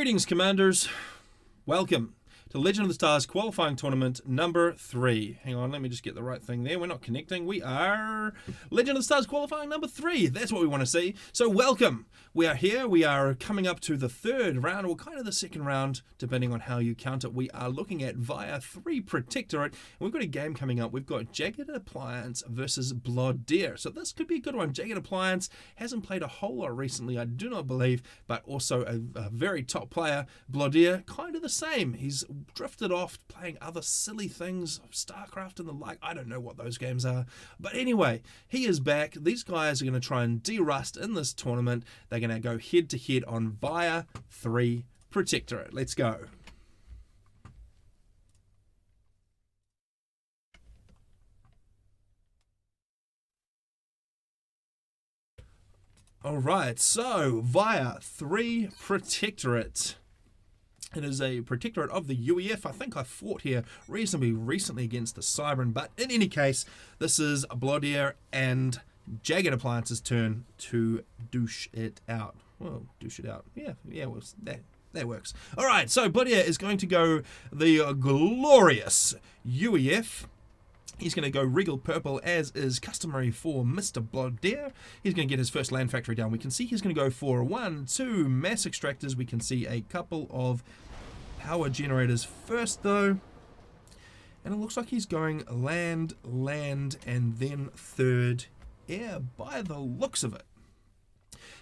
Greetings, Commanders. Welcome to Legend of the Stars qualifying tournament number 3. Hang on, let me just get the right thing there. We're not connecting. We are Legend of the Stars qualifying number 3. That's what we want to see. So welcome. We are here. We are coming up to the third round, or kind of the second round, depending on how you count it. We are looking at Via 3 Protectorate. And we've got a game coming up. We've got JaggedAppliance versus Blodir. So this could be a good one. JaggedAppliance hasn't played a whole lot recently, I do not believe, but also a very top player. Blodir, kind of the same. He's drifted off playing other silly things, StarCraft and the like. I don't know what those games are. But anyway, he is back. These guys are going to try and de-rust in this tournament. They're going to go head-to-head on Via 3 Protectorate. Let's go. Alright, so Via 3 Protectorate. It is a Protectorate of the UEF. I think I fought here reasonably recently against the Cybran, but in any case, this is Blodir and JaggedAppliance's turn to douche it out. Well, douche it out. Yeah, well, that works. Alright, so Blodir is going to go the glorious UEF. He's going to go regal purple, as is customary for Mr. Blodir. He's going to get his first land factory down. We can see he's going to go for 1, 2 mass extractors. We can see a couple of power generators first, though. And it looks like he's going land, and then third air by the looks of it.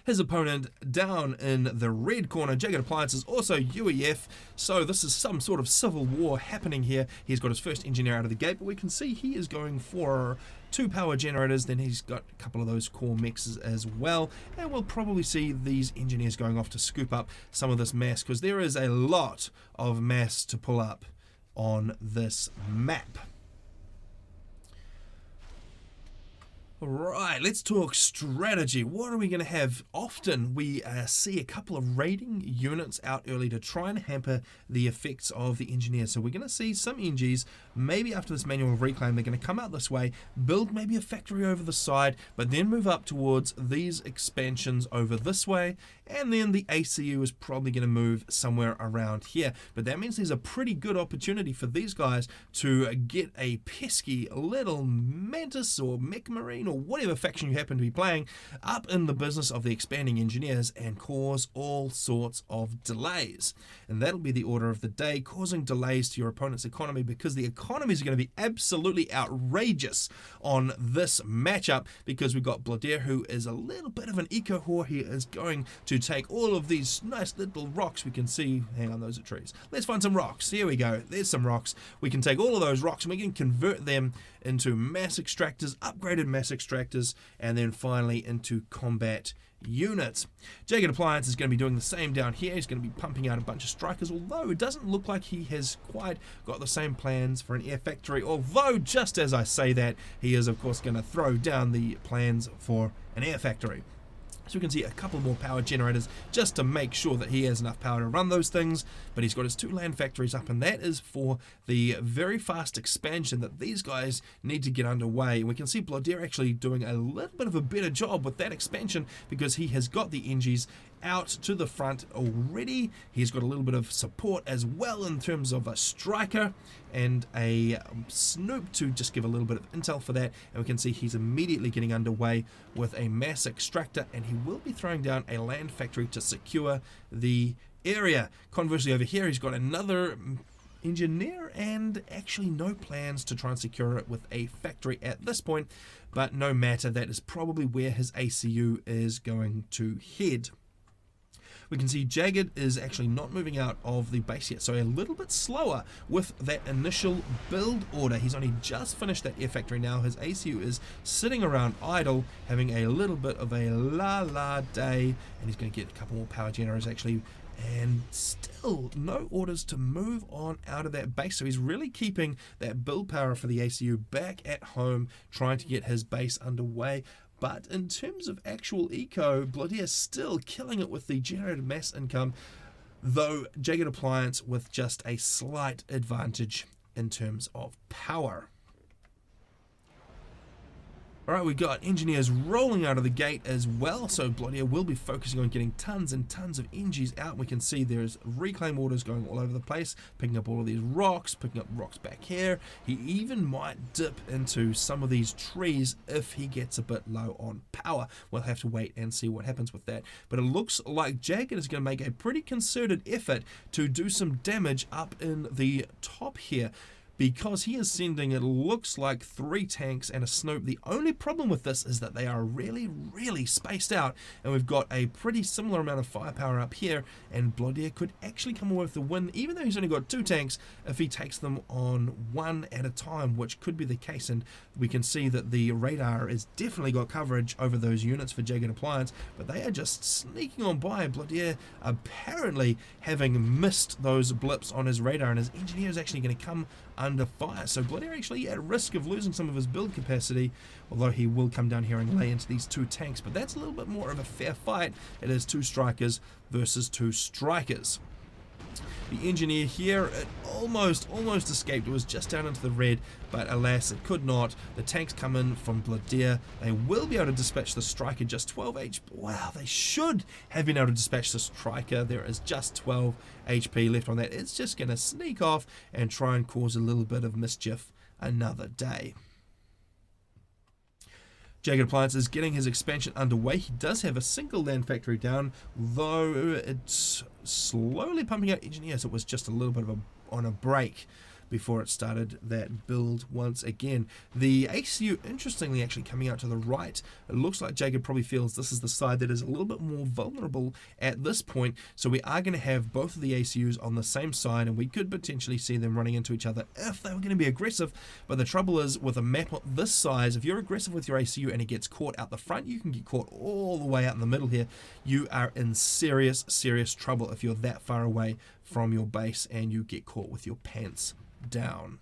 His opponent down in the red corner, JaggedAppliance, is also UEF, so this is some sort of civil war happening here. He's got his first engineer out of the gate, but we can see he is going for 2 power generators, then he's got a couple of those core mixes as well, and we'll probably see these engineers going off to scoop up some of this mass, because there is a lot of mass to pull up on this map. Right, let's talk strategy. What are we going to have? Often we see a couple of raiding units out early to try and hamper the effects of the engineers. So we're going to see some NGs, maybe after this manual reclaim, they're going to come out this way, build maybe a factory over the side, but then move up towards these expansions over this way, and then the ACU is probably going to move somewhere around here. But that means there's a pretty good opportunity for these guys to get a pesky little Mantis or Mech Marine or whatever faction you happen to be playing up in the business of the expanding engineers and cause all sorts of delays. And that'll be the order of the day, causing delays to your opponent's economy, because the economies are going to be absolutely outrageous on this matchup, because we've got Blodir, who is a little bit of an eco whore. He is going to take all of these nice little rocks we can see. Hang on, those are trees. Let's find some rocks. Here we go. There's some rocks. We can take all of those rocks and we can convert them into mass extractors, upgraded mass extractors, and then finally into combat units. JaggedAppliance is going to be doing the same down here. He's going to be pumping out a bunch of strikers, although it doesn't look like he has quite got the same plans for an air factory, although just as I say that, he is of course going to throw down the plans for an air factory. So we can see a couple more power generators just to make sure that he has enough power to run those things. But he's got his 2 land factories up, and that is for the very fast expansion that these guys need to get underway. And we can see Blodir actually doing a little bit of a better job with that expansion, because he has got the NGs out to the front already. He's got a little bit of support as well in terms of a striker and a snoop to just give a little bit of intel for that. And we can see he's immediately getting underway with a mass extractor, and he will be throwing down a land factory to secure the area. Conversely, over here he's got another engineer and actually no plans to try and secure it with a factory at this point, but no matter, that is probably where his ACU is going to head. We can see Jagged is actually not moving out of the base yet, so a little bit slower with that initial build order. He's only just finished that air factory now. His ACU is sitting around idle, having a little bit of a la day, and he's going to get a couple more power generators actually, and still no orders to move on out of that base. So he's really keeping that build power for the ACU back at home, trying to get his base underway. But in terms of actual eco, Blodir is still killing it with the generated mass income, though JaggedAppliance with just a slight advantage in terms of power. Alright, we've got engineers rolling out of the gate as well, so Blodir will be focusing on getting tons and tons of engies out. We can see there's reclaim orders going all over the place, picking up all of these rocks, picking up rocks back here. He even might dip into some of these trees if he gets a bit low on power. We'll have to wait and see what happens with that. But it looks like Jagged is going to make a pretty concerted effort to do some damage up in the top here, because he is sending, it looks like, 3 tanks and a Snoop. The only problem with this is that they are really, really spaced out, and we've got a pretty similar amount of firepower up here, and Blodir could actually come away with the win, even though he's only got 2 tanks, if he takes them on one at a time, which could be the case. And we can see that the radar has definitely got coverage over those units for JaggedAppliance, but they are just sneaking on by. Blodir apparently having missed those blips on his radar, and his engineer is actually going to come under fire. So Blodir actually at risk of losing some of his build capacity, although he will come down here and lay into these 2 tanks. But that's a little bit more of a fair fight. It is 2 strikers versus 2 strikers. The engineer here, it almost escaped. It was just down into the red, but alas, it could not. The tanks come in from Blodir. They will be able to dispatch the striker, just 12 HP. Wow, they should have been able to dispatch the striker. There is just 12 HP left on that. It's just going to sneak off and try and cause a little bit of mischief another day. JaggedAppliance is getting his expansion underway. He does have a single land factory down, though it's slowly pumping out engineers. It was just a little bit of on a break before it started that build once again. The ACU, interestingly, actually coming out to the right. It looks like Jagged probably feels this is the side that is a little bit more vulnerable at this point, so we are going to have both of the ACUs on the same side, and we could potentially see them running into each other if they were going to be aggressive. But the trouble is, with a map this size, if you're aggressive with your ACU and it gets caught out the front, you can get caught all the way out in the middle here. You are in serious trouble if you're that far away from your base and you get caught with your pants down.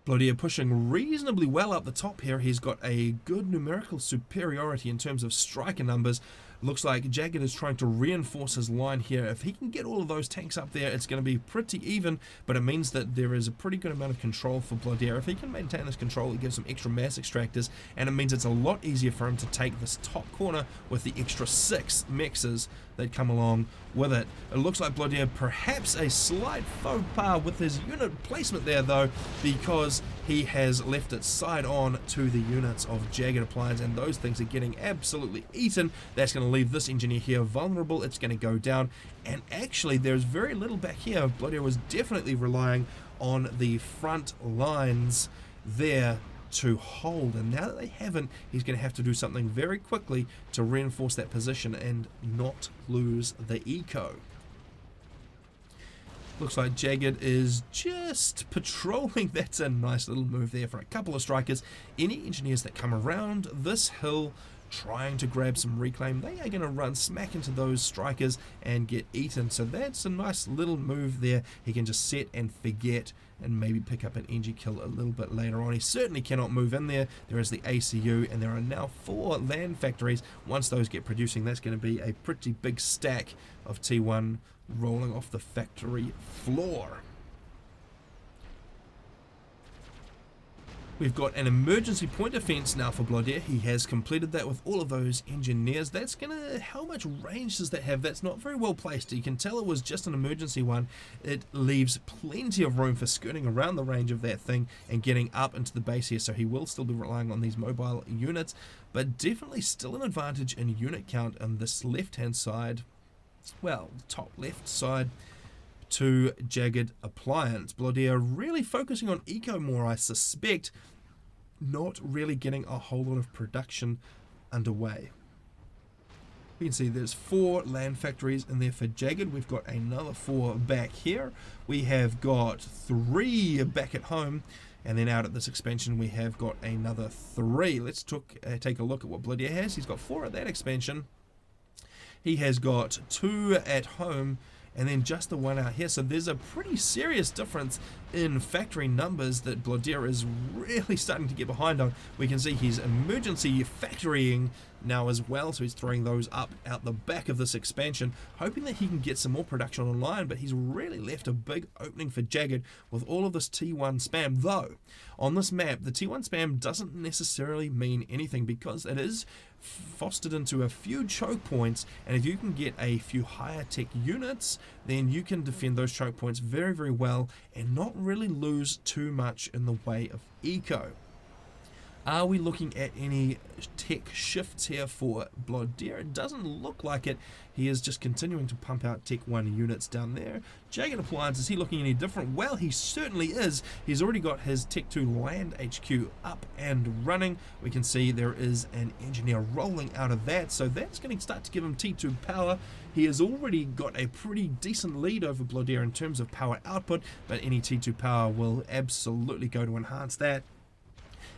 Blodir pushing reasonably well up the top here. He's got a good numerical superiority in terms of striker numbers. Looks like Jagged is trying to reinforce his line here. If he can get all of those tanks up there, it's going to be pretty even, but it means that there is a pretty good amount of control for Blodir. If he can maintain this control, it gives him extra mass extractors, and it means it's a lot easier for him to take this top corner with the extra 6 mexes that come along with it. It looks like Blodir perhaps a slight faux pas with his unit placement there, though, because he has left it side on to the units of JaggedAppliance, and those things are getting absolutely eaten. That's going to leave this engineer here vulnerable. It's going to go down, and actually there's very little back here. Blodir was definitely relying on the front lines there to hold, and now that they haven't, he's going to have to do something very quickly to reinforce that position and not lose the eco. Looks like Jagged is just patrolling. That's a nice little move there for a couple of strikers. Any engineers that come around this hill trying to grab some reclaim, they are going to run smack into those strikers and get eaten. So that's a nice little move there. He can just set and forget and maybe pick up an Engie kill a little bit later on. He certainly cannot move in there. There is the ACU, and there are now 4 land factories. Once those get producing, that's going to be a pretty big stack of T1 rolling off the factory floor. We've got an emergency point defense now for Blodir. He has completed that with all of those engineers. That's gonna, how much range does that have? That's not very well placed. You can tell it was just an emergency one. It leaves plenty of room for skirting around the range of that thing and getting up into the base here, so he will still be relying on these mobile units, but definitely still an advantage in unit count on this left hand side, well, top left side, to JaggedAppliance. Blodir really focusing on eco more, I suspect, not really getting a whole lot of production underway. You can see there's 4 land factories in there for Jagged. We've got another 4 back here. We have got 3 back at home, and then out at this expansion we have got another 3. Let's take a look at what Blodir has. He's got 4 at that expansion. He has got 2 at home, and then just the 1 out here. So there's a pretty serious difference in factory numbers that Blodir is really starting to get behind on. We can see he's emergency factorying now as well, so he's throwing those up out the back of this expansion, hoping that he can get some more production online, but he's really left a big opening for Jagged with all of this T1 spam. Though, on this map, the T1 spam doesn't necessarily mean anything because it is fostered into a few choke points, and if you can get a few higher tech units, then you can defend those choke points very, very well and not really lose too much in the way of eco. Are we looking at any tech shifts here for Blodir? It doesn't look like it. He is just continuing to pump out Tech 1 units down there. JaggedAppliance, is he looking any different? Well, he certainly is. He's already got his Tech 2 land HQ up and running. We can see there is an engineer rolling out of that, so that's going to start to give him T2 power. He has already got a pretty decent lead over Blodir in terms of power output, but any T2 power will absolutely go to enhance that.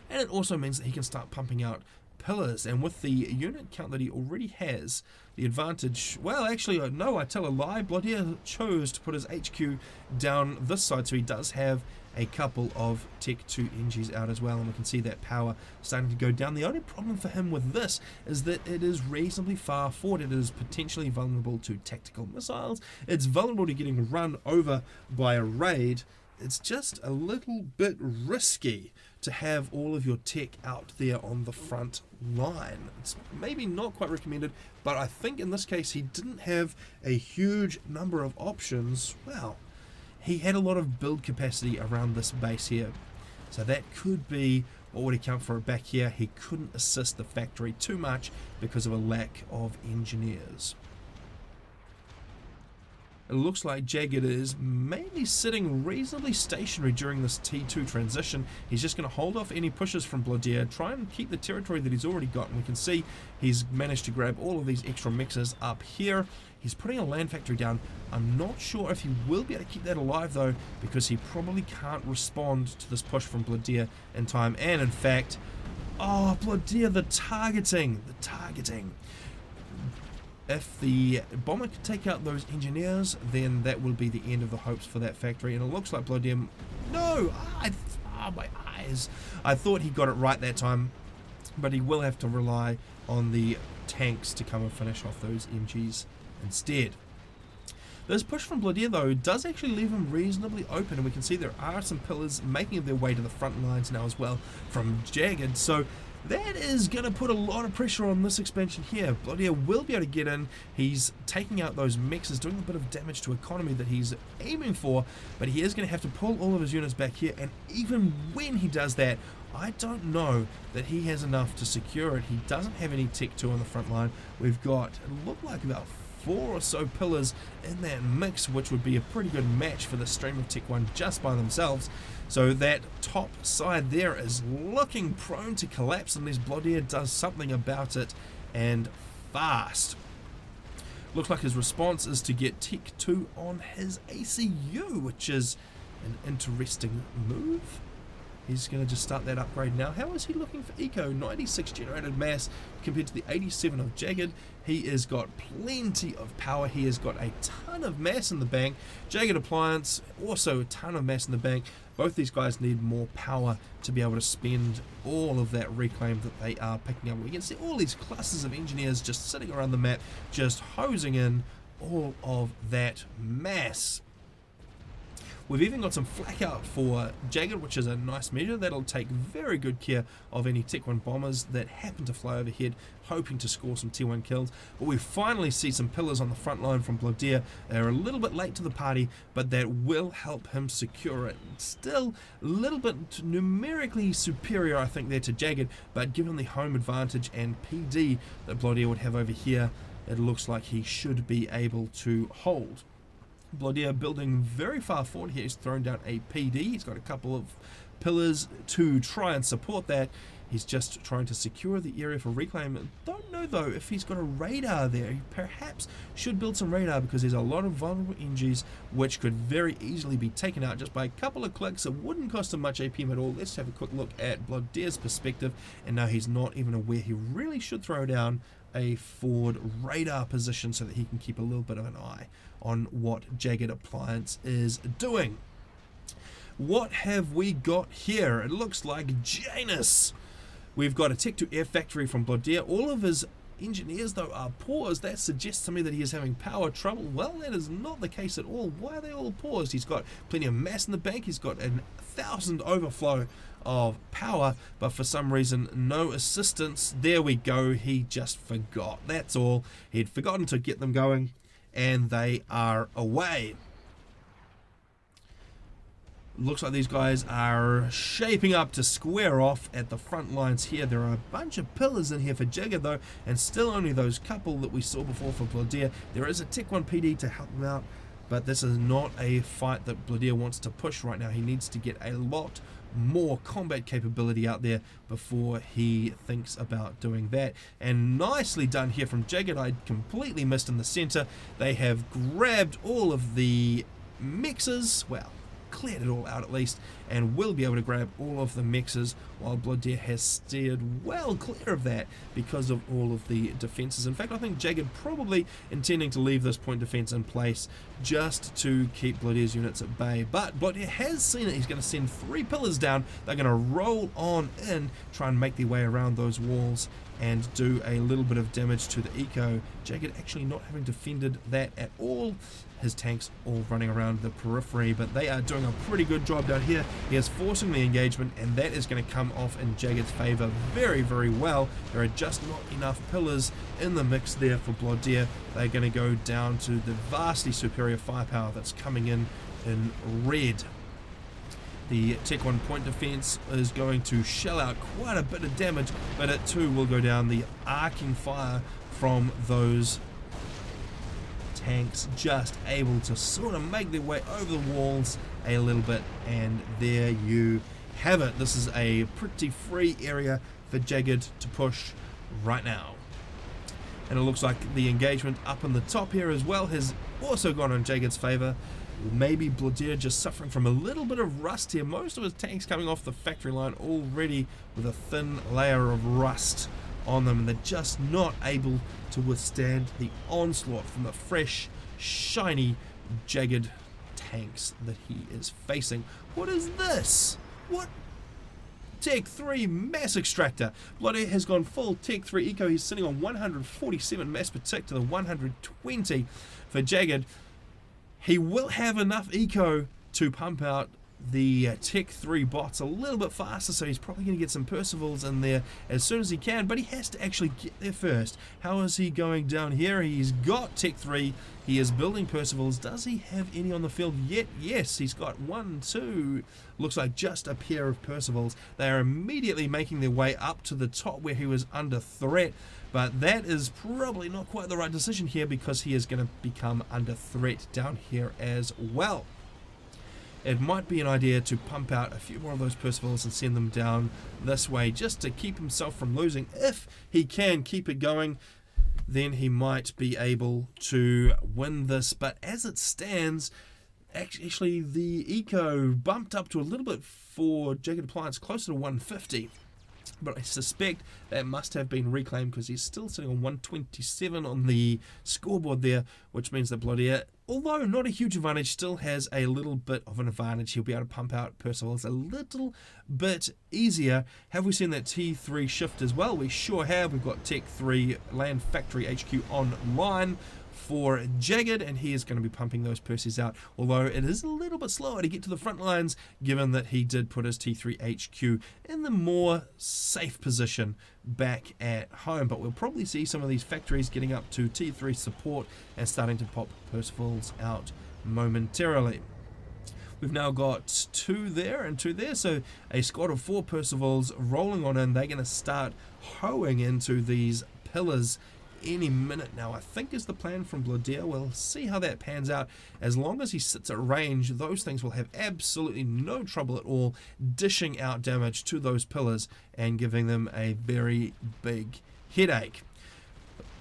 And it also means that he can start pumping out pillars, and with the unit count that he already has, the advantage, well, actually, no, I tell a lie. Blodir chose to put his HQ down this side, so he does have a couple of Tech 2 NGs out as well, and we can see that power starting to go down. The only problem for him with this is that it is reasonably far forward. It is potentially vulnerable to tactical missiles. It's vulnerable to getting run over by a raid. It's just a little bit risky to have all of your tech out there on the front line. It's maybe not quite recommended, but I think in this case he didn't have a huge number of options. Well, he had a lot of build capacity around this base here, so that could be what would account for it back here. He couldn't assist the factory too much because of a lack of engineers. It looks like Jagged is mainly sitting reasonably stationary during this T2 transition. He's just going to hold off any pushes from Blodir, try and keep the territory that he's already got, and we can see he's managed to grab all of these extra mixers up here. He's putting a land factory down. I'm not sure if he will be able to keep that alive though, because he probably can't respond to this push from Blodir in time. And in fact, oh, Blodir, the targeting. If the bomber can take out those engineers, then that will be the end of the hopes for that factory. And it looks like Blodir... No! My eyes! I thought he got it right that time, but he will have to rely on the tanks to come and finish off those MGs instead. This push from Blodir, though, does actually leave him reasonably open, and we can see there are some pillars making their way to the front lines now as well from Jagged. So that is going to put a lot of pressure on this expansion here. Blodir will be able to get in. He's taking out those mixers, doing a bit of damage to economy that he's aiming for, but he is going to have to pull all of his units back here, and even when he does that, I don't know that he has enough to secure it. He doesn't have any Tech 2 on the front line. We've got, it looked like about 4 or so pillars in that mix, which would be a pretty good match for the stream of Tech 1 just by themselves. So that top side there is looking prone to collapse unless Blodir does something about it, and fast. Looks like his response is to get Tech 2 on his ACU, which is an interesting move. He's going to just start that upgrade now. How is he looking for eco? 96 generated mass compared to the 87 of Jagged. He has got plenty of power. He has got a ton of mass in the bank. JaggedAppliance, also a ton of mass in the bank. Both these guys need more power to be able to spend all of that reclaim that they are picking up. We can see all these clusters of engineers just sitting around the map, just hosing in all of that mass. We've even got some flak out for Jagged, which is a nice measure. That'll take very good care of any Tech 1 bombers that happen to fly overhead, hoping to score some T1 kills. But we finally see some pillars on the front line from Blodir. They're a little bit late to the party, but that will help him secure it. Still a little bit numerically superior, I think, there to Jagged, but given the home advantage and PD that Blodir would have over here, it looks like he should be able to hold. Blodir building very far forward here. He's thrown down a PD. He's got a couple of pillars to try and support that. He's just trying to secure the area for reclaim. Don't know though if he's got a radar there. He perhaps should build some radar, because there's a lot of vulnerable NGs which could very easily be taken out just by a couple of clicks. It wouldn't cost him much APM at all. Let's have a quick look at Blodir's perspective, and now he's not even aware he really should throw down a forward radar position so that he can keep a little bit of an eye on what JaggedAppliance is doing. What have we got here? It looks like Janus We've got a Tech 2 air factory from Blodir. All of his engineers, though, are paused. That suggests to me that he is having power trouble. Well, that is not the case at all. Why are they all paused? He's got plenty of mass in the bank. He's got 1,000 overflow of power, but for some reason, no assistance. There we go. He just forgot. That's all. He'd forgotten to get them going, and they are away. Looks like these guys are shaping up to square off at the front lines here. There are a bunch of pillars in here for Jagged, though, and still only those couple that we saw before for Blodir. There is a Tech 1 PD to help him out, but this is not a fight that Blodir wants to push right now. He needs to get a lot more combat capability out there before he thinks about doing that. And nicely done here from Jagged. I completely missed in the center. They have grabbed all of the mixers. Well, cleared it all out at least, and will be able to grab all of the mixes, while Blodir has steered well clear of that because of all of the defenses. In fact, I think Jagged probably intending to leave this point defense in place just to keep Blodir's units at bay. But Blodir has seen it. He's going to send 3 pillars down. They're going to roll on in, try and make their way around those walls and do a little bit of damage to the eco. Jagged actually not having defended that at all. His tanks all running around the periphery, but they are doing a pretty good job down here. He is forcing the engagement, and that is going to come off in Jagged's favor very, very well. There are just not enough pillars in the mix there for Blodir. They're going to go down to the vastly superior firepower that's coming in red. The Tech 1 point defense is going to shell out quite a bit of damage, but it too will go down. The arcing fire from those tanks just able to sort of make their way over the walls a little bit, and there you have it. This is a pretty free area for Jagged to push right now. And it looks like the engagement up in the top here as well has also gone in Jagged's favor. Maybe Blodir just suffering from a little bit of rust here. Most of his tanks coming off the factory line already with a thin layer of rust on them, and they're just not able to withstand the onslaught from the fresh, shiny, Jagged tanks that he is facing. What is this? What? Tech 3 mass extractor. Blodir has gone full Tech 3 eco. He's sitting on 147 mass partic to the 120 for Jagged. He will have enough eco to pump out the Tech 3 bots a little bit faster, so he's probably going to get some Percivals in there as soon as he can, but he has to actually get there first. How is he going down here? He's got Tech 3, he is building Percivals. Does he have any on the field yet? Yes, he's got 1, 2, looks like just a pair of Percivals. They are immediately making their way up to the top where he was under threat, but that is probably not quite the right decision here, because he is going to become under threat down here as well. It might be an idea to pump out a few more of those Percivals and send them down this way just to keep himself from losing. If he can keep it going, then he might be able to win this. But as it stands, actually the eco bumped up to a little bit for JaggedAppliance, closer to 150. But I suspect that must have been reclaimed, because he's still sitting on 127 on the scoreboard there, which means that Blodir, although not a huge advantage, still has a little bit of an advantage. He'll be able to pump out Percivals a little bit easier. Have we seen that T3 shift as well? We sure have. We've got Tech 3 Land Factory HQ online for Jagged, and he is going to be pumping those Percies out, although it is a little bit slower to get to the front lines, given that he did put his T3 HQ in the more safe position back at home. But we'll probably see some of these factories getting up to T3 support and starting to pop Percivals out momentarily. We've now got 2 there and 2 there, so a squad of 4 Percivals rolling on in. They're going to start hoeing into these pillars any minute now, I think, is the plan from Blodir. We'll see how that pans out. As long as he sits at range, those things will have absolutely no trouble at all dishing out damage to those pillars and giving them a very big headache.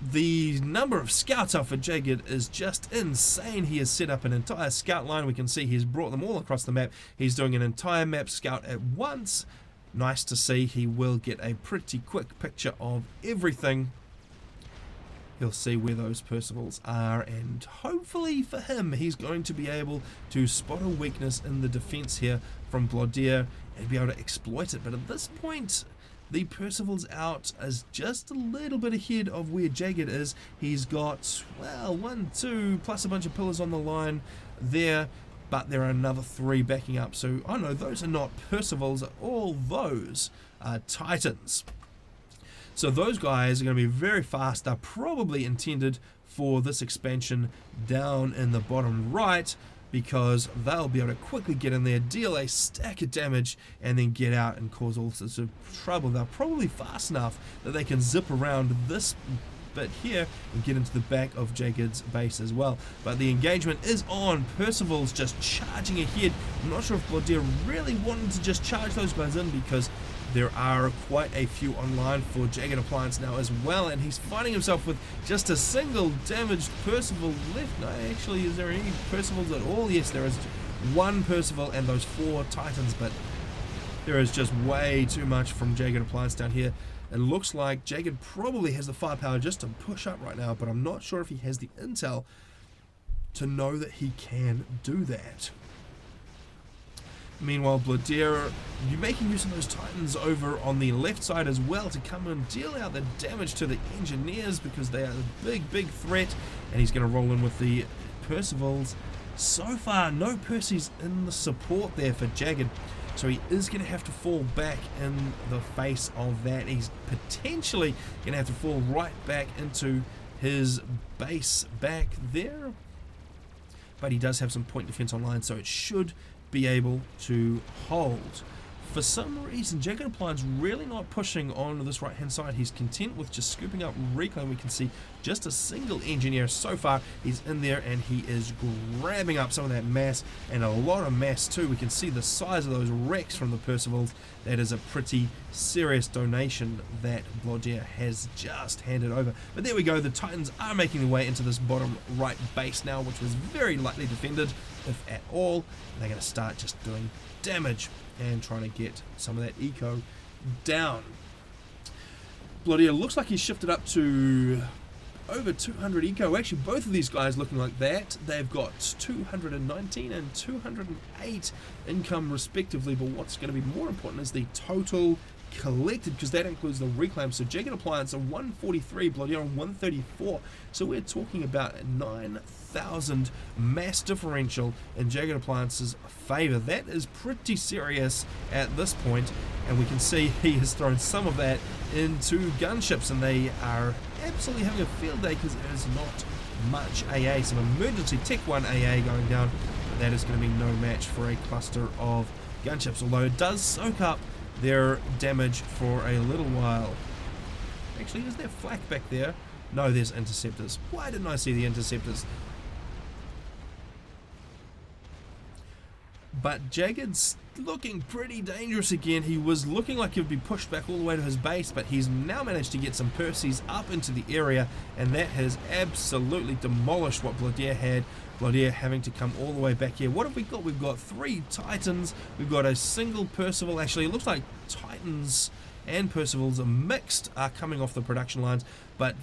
The number of scouts out for Jagged is just insane. He has set up an entire scout line. We can see he's brought them all across the map. He's doing an entire map scout at once. Nice to see. He will get a pretty quick picture of everything. He'll see where those Percivals are, and hopefully for him, he's going to be able to spot a weakness in the defense here from Blodir and be able to exploit it. But at this point, The Percival's out as just a little bit ahead of where Jagged is. He's got, well, 1, 2, plus a bunch of pillars on the line there, but there are another 3 backing up. So, oh no, those are not Percivals, all those are Titans. So those guys are going to be very fast. They're probably intended for this expansion down in the bottom right, because they'll be able to quickly get in there, deal a stack of damage, and then get out and cause all sorts of trouble. They're probably fast enough that they can zip around this bit here and get into the back of Jagged's base as well. But the engagement is on. Percival's just charging ahead. I'm not sure if Blodir really wanted to just charge those guys in, because there are quite a few online for JaggedAppliance now as well, and he's finding himself with just a single damaged Percival left. No, actually, is there any Percivals at all? Yes, there is 1 Percival and those 4 Titans, but there is just way too much from JaggedAppliance down here. It looks like Jagged probably has the firepower just to push up right now, but I'm not sure if he has the intel to know that he can do that. Meanwhile, Blodir, you're making use of those Titans over on the left side as well to come and deal out the damage to the engineers, because they are a big threat, and he's going to roll in with the Percivals. So far, no Percys in the support there for Jagged, so he is going to have to fall back in the face of that. He's potentially going to have to fall right back into his base back there, but he does have some point defense online, so it should be able to hold. For some reason, JaggedAppliance really not pushing on this right hand side. He's content with just scooping up Reclaim. We can see just a single engineer so far. He's in there and he is grabbing up some of that mass, and a lot of mass too. We can see the size of those wrecks from the Percivals. That is a pretty serious donation that Blodir has just handed over. But there we go, the Titans are making their way into this bottom right base now, which was very lightly defended, if at all. They're going to start just doing damage and trying to get some of that eco down. Blodir looks like he's shifted up to over 200 eco. Actually, both of these guys looking like that. They've got 219 and 208 income respectively, but what's going to be more important is the total collected, because that includes the reclaim. So JaggedAppliance on 143, Blodir on 134. So we're talking about 9,000 mass differential in JaggedAppliance's favor. That is pretty serious at this point, and we can see he has thrown some of that into gunships, and they are absolutely having a field day because there's not much AA. Some emergency Tech 1 AA going down, but that is going to be no match for a cluster of gunships, although it does soak up their damage for a little while. Actually, is there flak back there? No, there's interceptors. Why didn't I see the interceptors? But Jagged's looking pretty dangerous again. He was looking like he would be pushed back all the way to his base, but he's now managed to get some Percys up into the area, and that has absolutely demolished what Blodir had. Blodir having to come all the way back here. What have we got? We've got 3 Titans. We've got a single Percival. Actually, it looks like Titans and Percivals are mixed, are coming off the production lines, but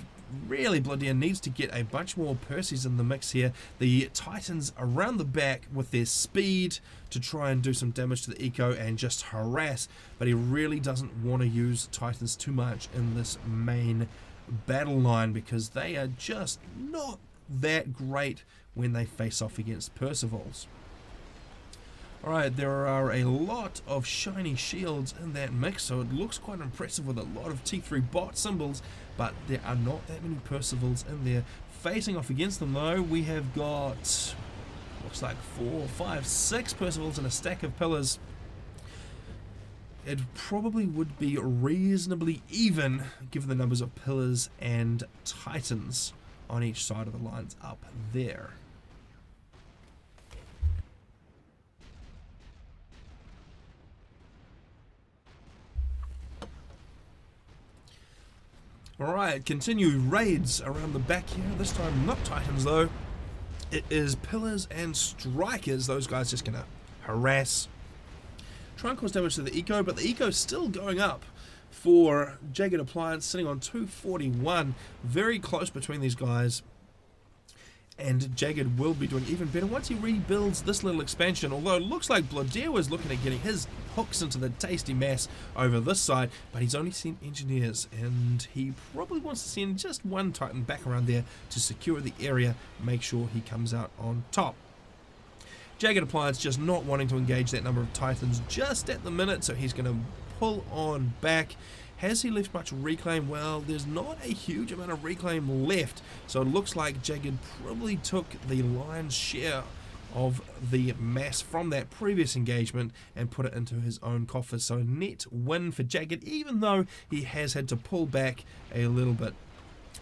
really Blodir needs to get a bunch more Percys in the mix here. The Titans around the back with their speed to try and do some damage to the eco and just harass, but he really doesn't want to use Titans too much in this main battle line, because they are just not that great when they face off against Percivals. Alright, there are a lot of shiny shields in that mix, so it looks quite impressive with a lot of T3 bot symbols, but there are not that many Percivals in there. Facing off against them though, we have got, looks like 4, 5, 6 Percivals and a stack of pillars. It probably would be reasonably even given the numbers of pillars and Titans on each side of the lines up there. Alright, continue raids around the back here. This time not Titans though. It is pillars and strikers. Those guys just gonna harass. Try and cause damage to the eco, but the eco's still going up for JaggedAppliance, sitting on 241. Very close between these guys. And Jagged will be doing even better once he rebuilds this little expansion, although it looks like Blodir was looking at getting his hooks into the tasty mass over this side, but he's only sent engineers, and he probably wants to send just one Titan back around there to secure the area, make sure he comes out on top. JaggedAppliance just not wanting to engage that number of Titans just at the minute, so he's going to pull on back. Has he left much reclaim? Well, there's not a huge amount of reclaim left, so it looks like Jagged probably took the lion's share of the mass from that previous engagement and put it into his own coffers. So net win for Jagged, even though he has had to pull back a little bit.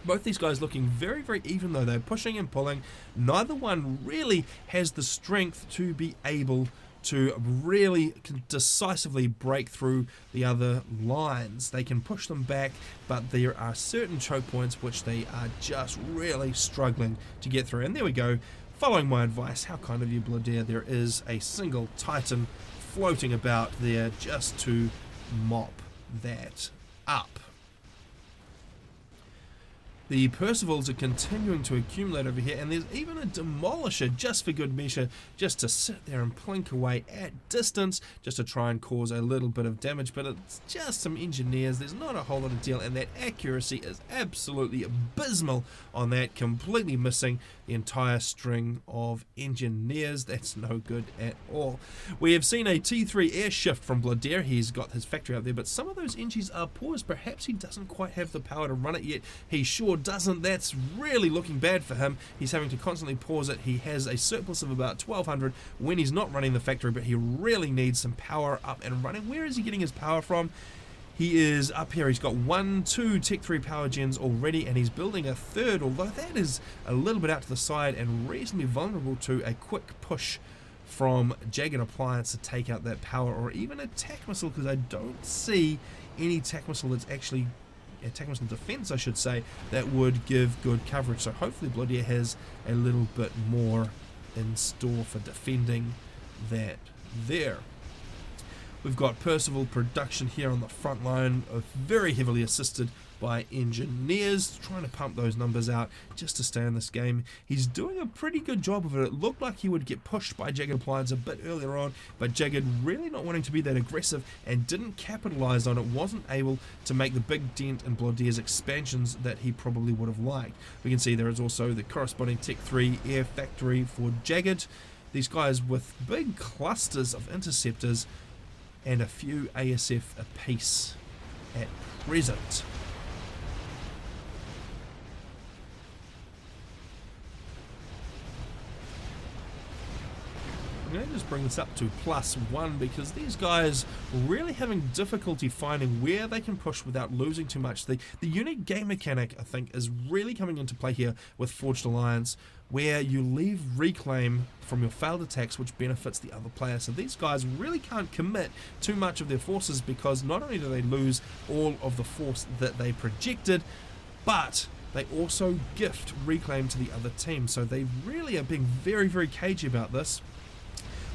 Both these guys looking very, very even though. They're pushing and pulling. Neither one really has the strength to be able to really decisively break through the other lines. They can push them back, but there are certain choke points which they are just really struggling to get through. And there we go. Following my advice, how kind of you, Blodir. There is a single Titan floating about there just to mop that up. The Percivals are continuing to accumulate over here, and there's even a Demolisher just for good measure, just to sit there and plink away at distance, just to try and cause a little bit of damage, but it's just some engineers. There's not a whole lot of deal, and that accuracy is absolutely abysmal on that, completely missing the entire string of engineers. That's no good at all. We have seen a T3 air shift from Blodir. He's got his factory up there, but some of those engines are paused. Perhaps he doesn't quite have the power to run it yet. He sure doesn't. That's really looking bad for him. He's having to constantly pause it. He has a surplus of about 1200 when he's not running the factory, but he really needs some power up and running. Where is he getting his power from? He is up here. He's got 2 Tech 3 power gens already, and he's building a third, although that is a little bit out to the side and reasonably vulnerable to a quick push from JaggedAppliance to take out that power, or even a tac missile, because I don't see any tac missile that's actually tac missile defense, I should say, that would give good coverage. So hopefully Blodir has a little bit more in store for defending that there. We've got Percival production here on the front line, very heavily assisted by engineers, trying to pump those numbers out just to stay in this game. He's doing a pretty good job of it. It looked like he would get pushed by JaggedAppliance a bit earlier on, but Jagged really not wanting to be that aggressive and didn't capitalize on it, wasn't able to make the big dent in Blodir's expansions that he probably would have liked. We can see there is also the corresponding Tech 3 air factory for Jagged. These guys with big clusters of interceptors and a few ASF apiece at present. I'm going to just bring this up to +1 because these guys really having difficulty finding where they can push without losing too much. The unique game mechanic, I think, is really coming into play here with Forged Alliance, where you leave reclaim from your failed attacks, which benefits the other player. So these guys really can't commit too much of their forces, because not only do they lose all of the force that they projected, but they also gift reclaim to the other team. So they really are being very, very cagey about this.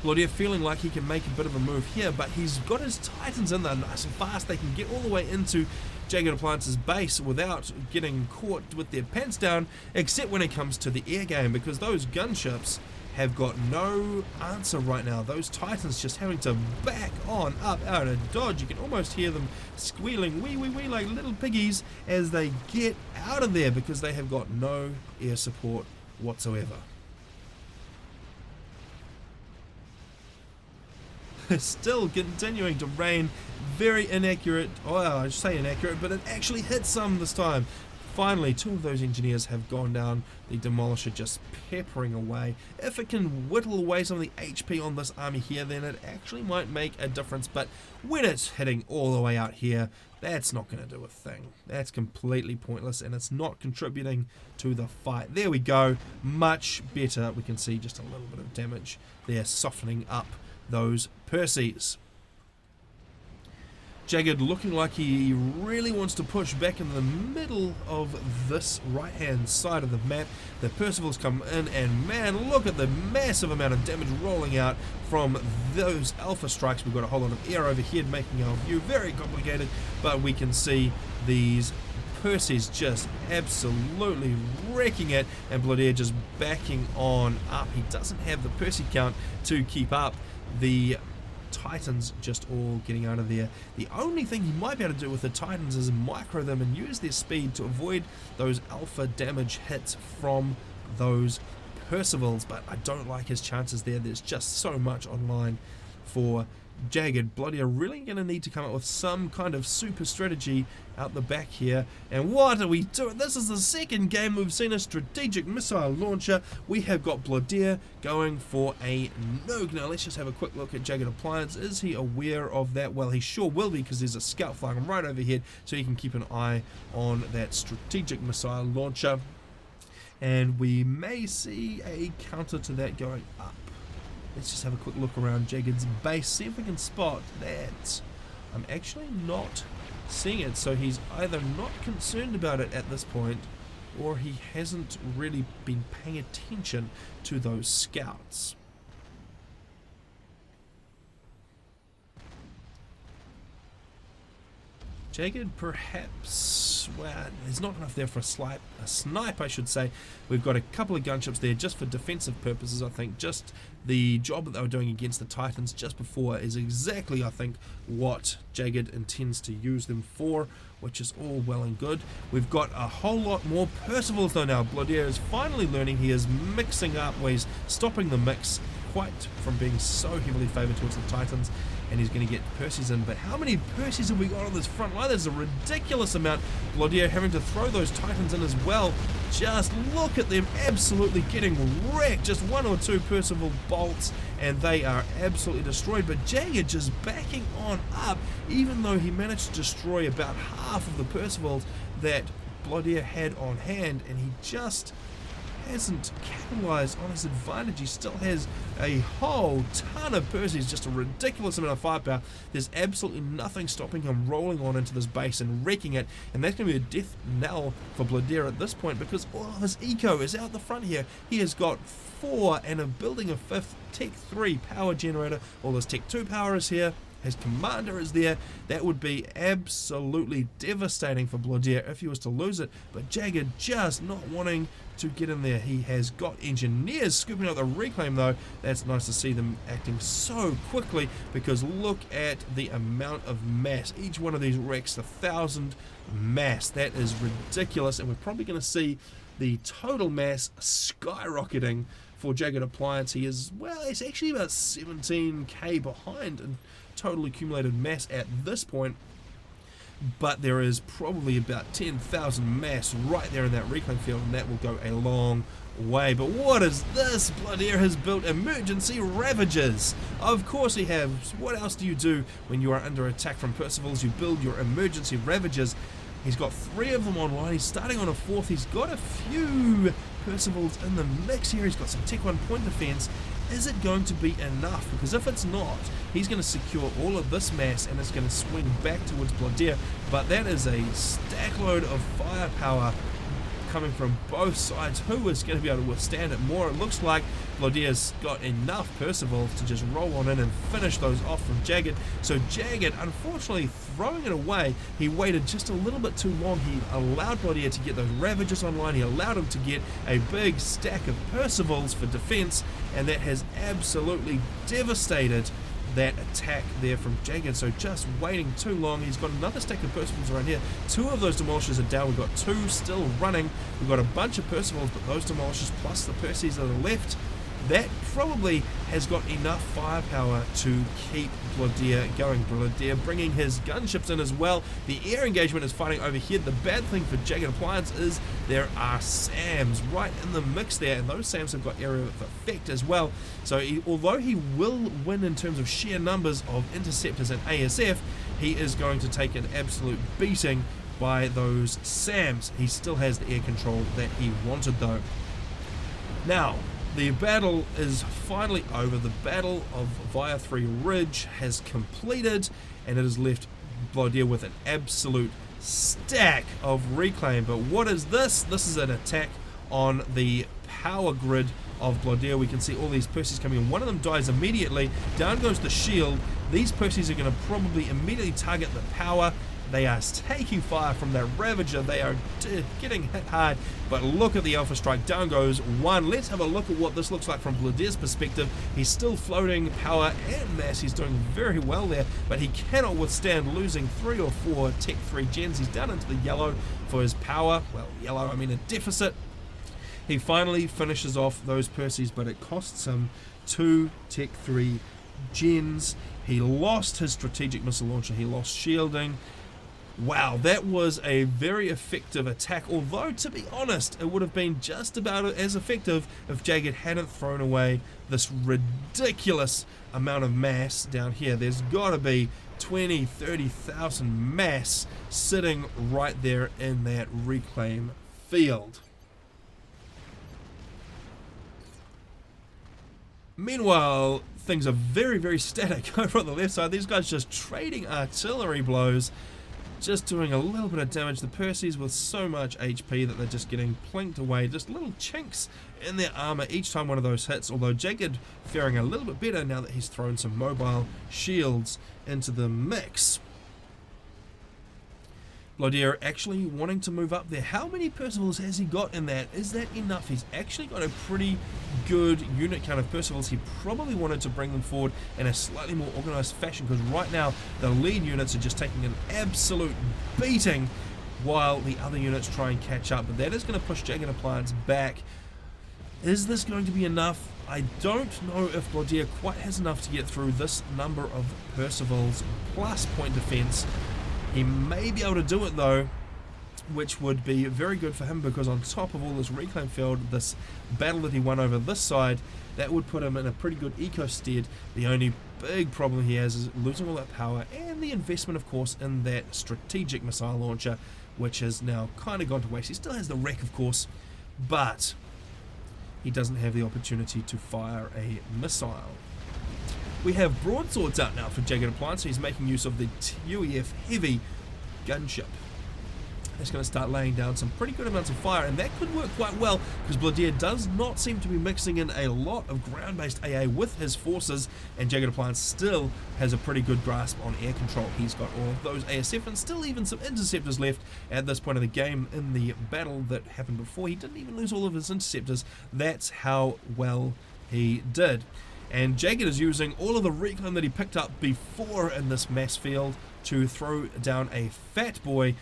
Blodir feeling like he can make a bit of a move here, but he's got his Titans in there nice and fast. They can get all the way into JaggedAppliance's base without getting caught with their pants down, except when it comes to the air game, because those gunships have got no answer right now. Those Titans just having to back on up out and dodge. You can almost hear them squealing wee wee wee like little piggies as they get out of there, because they have got no air support whatsoever. Still continuing to rain, very inaccurate. Well, I say inaccurate, but it actually hit some this time. Finally, 2 of those engineers have gone down. The Demolisher just peppering away. If it can whittle away some of the HP on this army here, then it actually might make a difference. But when it's hitting all the way out here, that's not going to do a thing. That's completely pointless, and it's not contributing to the fight. There we go. Much better. We can see just a little bit of damage there, softening up those Percies. Jagged looking like he really wants to push back in the middle of this right hand side of the map. The Percivals come in, and man, look at the massive amount of damage rolling out from those alpha strikes. We've got a whole lot of air overhead making our view very complicated, but we can see these Percy's just absolutely wrecking it, and Blodir just backing on up. He doesn't have the Percy count to keep up. The Titans just all getting out of there. The only thing he might be able to do with the Titans is micro them and use their speed to avoid those alpha damage hits from those Percivals, but I don't like his chances there. There's just so much online for Jagged. Blodir are really going to need to come up with some kind of super strategy out the back here. And what are we doing? This is the second game we've seen a strategic missile launcher. We have got Blodir going for a nuke. Now let's just have a quick look at JaggedAppliance. Is he aware of that? Well, he sure will be, because there's a scout flying right overhead, so he can keep an eye on that strategic missile launcher. And we may see a counter to that going up. Let's just have a quick look around Jagged's base, see if we can spot that. I'm actually not seeing it, so he's either not concerned about it at this point, or he hasn't really been paying attention to those scouts. Jagged perhaps, well, there's not enough there for a snipe, I should say. We've got a couple of gunships there just for defensive purposes, I think. Just the job that they were doing against the Titans just before is exactly, I think, what Jagged intends to use them for, which is all well and good. We've got a whole lot more Percivals though now. Blodir is finally learning. He is mixing up, well, he's stopping the mix quite from being so heavily favoured towards the Titans, and he's going to get Percy's in. But how many Percy's have we got on this front line? There's a ridiculous amount. Blodir having to throw those Titans in as well. Just look at them absolutely getting wrecked. Just one or two Percival bolts and they are absolutely destroyed. But Jagged just backing on up, even though he managed to destroy about half of the Percivals that Blodir had on hand, and he just hasn't capitalized on his advantage. He still has a whole ton of Percy's, just a ridiculous amount of firepower. There's absolutely nothing stopping him rolling on into this base and wrecking it, and that's going to be a death knell for Blodir at this point, because all of his eco is out the front here. He has got 4 and a building a 5th Tech 3 power generator. All his Tech 2 power is here. His commander is there. That would be absolutely devastating for Blodir if he was to lose it. But Jagged just not wanting to get in there. He has got engineers scooping out the reclaim though. That's nice to see them acting so quickly, because look at the amount of mass. Each one of these wrecks 1,000 mass. That is ridiculous, and we're probably going to see the total mass skyrocketing for JaggedAppliance. He is, well, it's actually about 17k behind in total accumulated mass at this point, but there is probably about 10,000 mass right there in that reclaim field, and that will go a long way. But what is this? Blodir has built emergency Ravagers. Of course he has. What else do you do when you are under attack from Percivals? You build your emergency Ravagers. He's got 3 of them online. He's starting on a 4th. He's got a few Percivals in the mix here. He's got some Tech 1 point defense. Is it going to be enough? Because if it's not, he's going to secure all of this mass and it's going to swing back towards Blodir. But that is a stackload of firepower coming from both sides. Who is going to be able to withstand it more? It looks like Blodir's got enough Percivals to just roll on in and finish those off from Jagged. So Jagged, unfortunately, throwing it away, he waited just a little bit too long. He allowed Blodir to get those Ravagers online. He allowed him to get a big stack of Percivals for defense, and that has absolutely devastated that attack there from Jagged. So just waiting too long. He's got another stack of Percivals around here. 2 of those Demolishers are down. We've got 2 still running. We've got a bunch of Percivals, but those Demolishers plus the Percys that are left, that probably has got enough firepower to keep Blodir going. Blodir bringing his gunships in as well. The air engagement is fighting over here. The bad thing for JaggedAppliance is there are SAMs right in the mix there, and those SAMs have got area of effect as well. So although he will win in terms of sheer numbers of interceptors and ASF, he is going to take an absolute beating by those SAMs. He still has the air control that he wanted though. Now, the battle is finally over. The battle of Via 3 Ridge has completed, and it has left Blodir with an absolute stack of reclaim. But what is this? This is an attack on the power grid of Blodir. We can see all these Percys coming in. One of them dies immediately. Down goes the shield. These Percys are going to probably immediately target the power. They are taking fire from that Ravager. They are getting hit hard, but look at the Alpha Strike. Down goes one. Let's have a look at what this looks like from Blodir's perspective. He's still floating power and mass. He's doing very well there, but he cannot withstand losing 3 or 4 Tech 3 gens. He's down into the yellow for his power. Well, yellow, I mean a deficit. He finally finishes off those Perseus, but it costs him 2 Tech 3 gens. He lost his strategic missile launcher. He lost shielding. Wow, that was a very effective attack, although to be honest it would have been just about as effective if Jagged hadn't thrown away this ridiculous amount of mass down here. There's got to be 20,000-30,000 mass sitting right there in that reclaim field. Meanwhile, things are very static over on the left side. These guys just trading artillery blows, just doing a little bit of damage. The Perseus with so much HP that they're just getting plinked away, just little chinks in their armor each time one of those hits, although Jagged faring a little bit better now that he's thrown some mobile shields into the mix. Blodir actually wanting to move up there. How many Percival's has he got in that? Is that enough? He's actually got a pretty good unit count of Percival's. He probably wanted to bring them forward in a slightly more organized fashion, because right now the lead units are just taking an absolute beating while the other units try and catch up. But that is going to push JaggedAppliance back. Is this going to be enough? I don't know if Blodir quite has enough to get through this number of Percival's plus point defense. He may be able to do it though, which would be very good for him, because on top of all this reclaim field, this battle that he won over this side, that would put him in a pretty good eco stead. The only big problem he has is losing all that power and the investment, of course, in that strategic missile launcher, which has now kind of gone to waste. He still has the wreck, of course, but he doesn't have the opportunity to fire a missile. We have broadswords out now for JaggedAppliance, so he's making use of the UEF heavy gunship. It's going to start laying down some pretty good amounts of fire, and that could work quite well, because Blodir does not seem to be mixing in a lot of ground-based AA with his forces, and JaggedAppliance still has a pretty good grasp on air control. He's got all of those ASF and still even some interceptors left at this point of the game. In the battle that happened before, he didn't even lose all of his interceptors. That's how well he did. And Jagged is using all of the reclaim that he picked up before in this mass field to throw down a fat boy.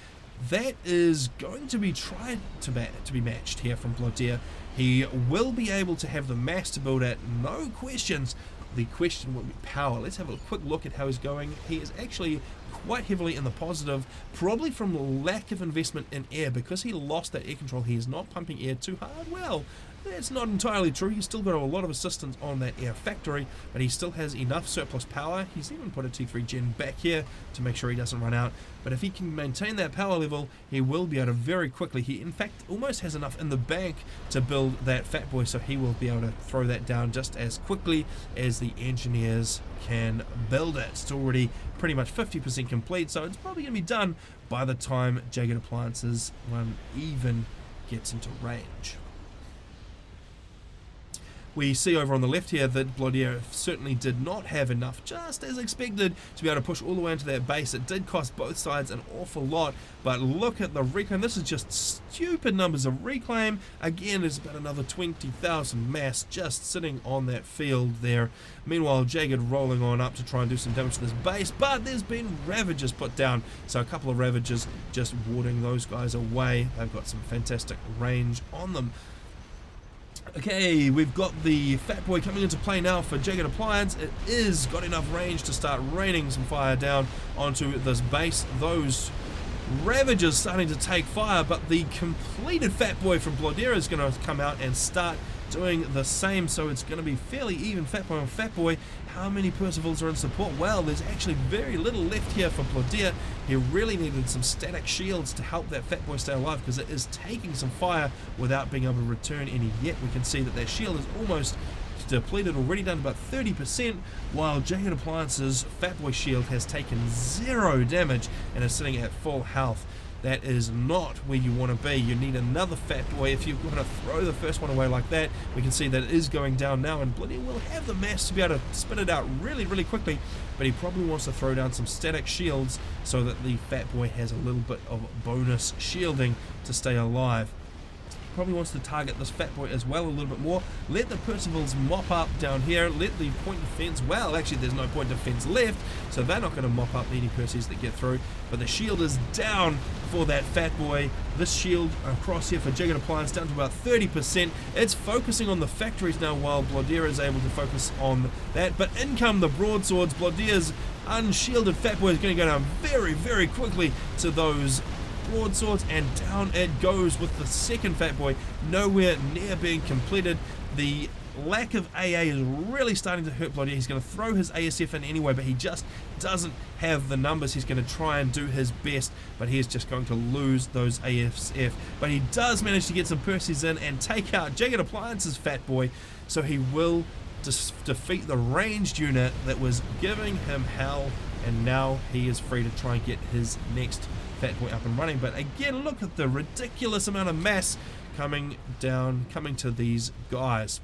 That is going to be tried to be matched here from Blodir. He will be able to have the mass to build at, no questions. The question will be power. Let's have a quick look at how he's going. He is actually quite heavily in the positive, probably from lack of investment in air, because he lost that air control. He is not pumping air too hard. Well, that's not entirely true. He's still got a lot of assistance on that air factory, but he still has enough surplus power. He's even put a T3 gen back here to make sure he doesn't run out. But if he can maintain that power level, he will be able to very quickly. He, in fact, almost has enough in the bank to build that fat boy, so he will be able to throw that down just as quickly as the engineers can build it. It's already pretty much 50% complete, so it's probably going to be done by the time JaggedAppliance's one even gets into range. We see over on the left here that Blodir certainly did not have enough, just as expected, to be able to push all the way into that base. It did cost both sides an awful lot, but look at the reclaim. This is just stupid numbers of reclaim. Again, there's about another 20,000 mass just sitting on that field there. Meanwhile, Jagged rolling on up to try and do some damage to this base, but there's been Ravagers put down, so a couple of Ravagers just warding those guys away. They've got some fantastic range on them. Okay, we've got the fat boy coming into play now for JaggedAppliance. It is got enough range to start raining some fire down onto this base. Those Ravagers starting to take fire, but the completed fat boy from Blodir is going to come out and start doing the same, so it's going to be fairly even. Fat boy on fat boy. How many Percivals are in support? Well, there's actually very little left here for Blodir. He really needed some static shields to help that fat boy stay alive, because it is taking some fire without being able to return any yet. We can see that their shield is almost depleted, already down to about 30%, while JaggedAppliance's fat boy shield has taken 0 damage and is sitting at full health. That is not where you want to be. You need another fat boy. If you're going to throw the first one away like that, we can see that it is going down now, and Blodir will have the mass to be able to spit it out really, really quickly, but he probably wants to throw down some static shields so that the fat boy has a little bit of bonus shielding to stay alive. Probably wants to target this fat boy as well a little bit more. Let the Percivals mop up down here. Let the point defense, well, actually there's no point defense left, so they're not going to mop up any Percies that get through, but the shield is down for that fat boy. This shield across here for JaggedAppliance down to about 30%. It's focusing on the factories now while Blodir is able to focus on that, but in come the broadswords. Blodir's unshielded fat boy is going to go down very, very quickly to those broadswords, and down it goes with the second fat boy, nowhere near being completed. The lack of AA is really starting to hurt Blodir. He's going to throw his ASF in anyway, but he just doesn't have the numbers. He's going to try and do his best, but he is just going to lose those ASF. But he does manage to get some Percies in and take out JaggedAppliance's fat boy, so he will defeat the ranged unit that was giving him hell, and now he is free to try and get his next fat boy up and running. But again, look at the ridiculous amount of mass coming to these guys.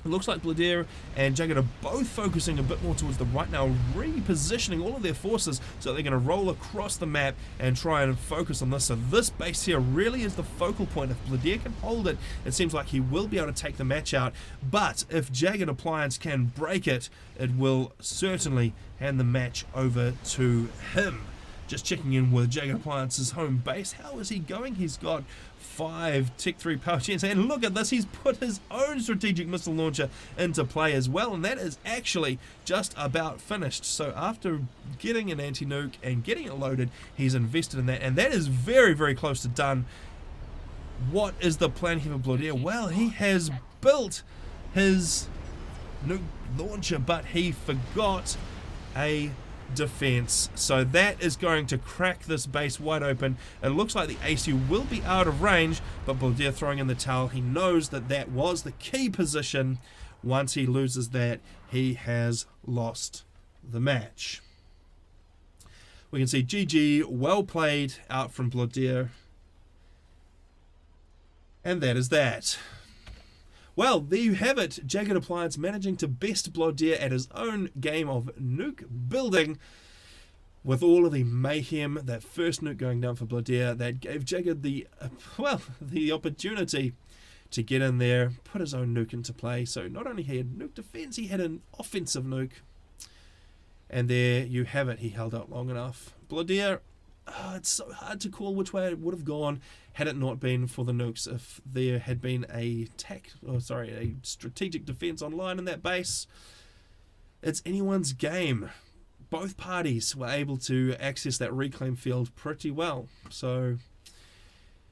It looks like Blodir and Jagged are both focusing a bit more towards the right now, repositioning all of their forces so they're going to roll across the map and try and focus on this. So this base here really is the focal point. If Blodir can hold it, it seems like he will be able to take the match out. But if JaggedAppliance can break it, it will certainly hand the match over to him. Just checking in with JaggedAppliance's home base. How is he going? He's got 5 Tech 3 power gens, and look at this, he's put his own strategic missile launcher into play as well, and that is actually just about finished. So after getting an anti-nuke and getting it loaded, he's invested in that, and that is very, very close to done. What is the plan here for Blodir? Well, he has built his nuke launcher, but he forgot a defense, so that is going to crack this base wide open. It looks like the ACU will be out of range, but Blodir throwing in the towel. He knows that that was the key position. Once he loses that, he has lost the match. We can see GG, well played out from Blodir, and that is that. Well, there you have it. JaggedAppliance managing to best Blodir at his own game of nuke building, with all of the mayhem. That first nuke going down for Blodir, that gave Jagged the opportunity to get in there, put his own nuke into play. So not only he had nuke defense, he had an offensive nuke. And there you have it. He held out long enough. Blodir, it's so hard to call which way it would have gone had it not been for the nukes. If there had been a strategic defense online in that base, it's anyone's game. Both parties were able to access that reclaim field pretty well, so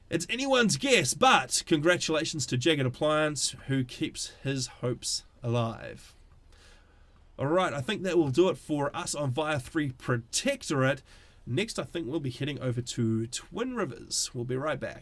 it's anyone's guess. But congratulations to JaggedAppliance, who keeps his hopes alive. Alright, I think that will do it for us on Via 3 Protectorate. Next, I think we'll be heading over to Twin Rivers. We'll be right back.